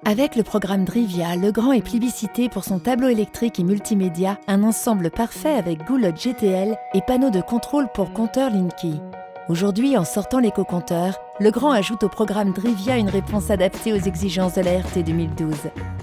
Avec le programme Drivia, Legrand est plébiscité pour son tableau électrique et multimédia, un ensemble parfait avec Goulot GTL et panneaux de contrôle pour compteur Linky. Aujourd'hui, en sortant l'éco-compteur, Legrand ajoute au programme Drivia une réponse adaptée aux exigences de la RT 2012,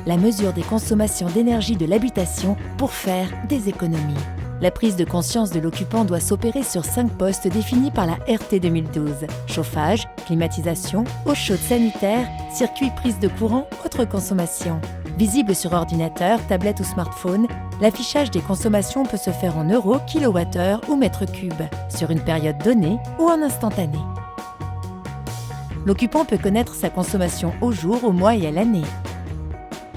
la mesure des consommations d'énergie de l'habitation pour faire des économies. La prise de conscience de l'occupant doit s'opérer sur 5 postes définis par la RT 2012. Chauffage, climatisation, eau chaude sanitaire, circuit prise de courant, autres consommations. Visible sur ordinateur, tablette ou smartphone, l'affichage des consommations peut se faire en euros, kilowattheures ou mètres cubes, sur une période donnée ou en instantané. L'occupant peut connaître sa consommation au jour, au mois et à l'année.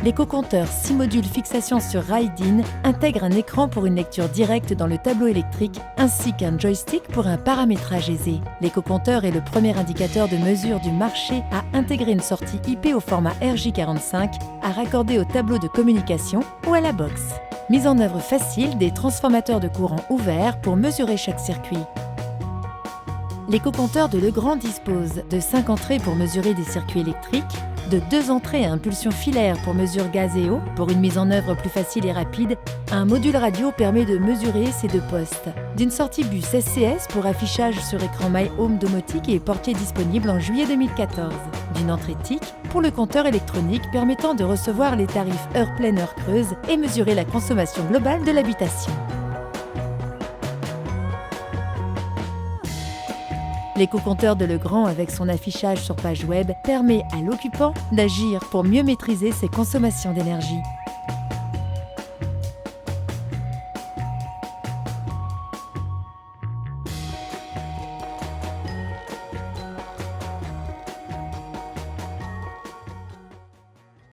L'éco-compteur 6 modules fixation sur Ride-in intègre un écran pour une lecture directe dans le tableau électrique ainsi qu'un joystick pour un paramétrage aisé. L'éco-compteur est le premier indicateur de mesure du marché à intégrer une sortie IP au format RJ45 à raccorder au tableau de communication ou à la box. Mise en œuvre facile des transformateurs de courant ouverts pour mesurer chaque circuit. L'éco-compteur de Legrand dispose de 5 entrées pour mesurer des circuits électriques, de 2 entrées à impulsion filaire pour mesure gaz et eau. Pour une mise en œuvre plus facile et rapide, un module radio permet de mesurer ces 2 postes. D'une sortie bus SCS pour affichage sur écran My Home domotique et portier disponible en juillet 2014. D'une entrée TIC pour le compteur électronique permettant de recevoir les tarifs heure pleine, heure creuse et mesurer la consommation globale de l'habitation. L'éco-compteur de Legrand avec son affichage sur page web permet à l'occupant d'agir pour mieux maîtriser ses consommations d'énergie.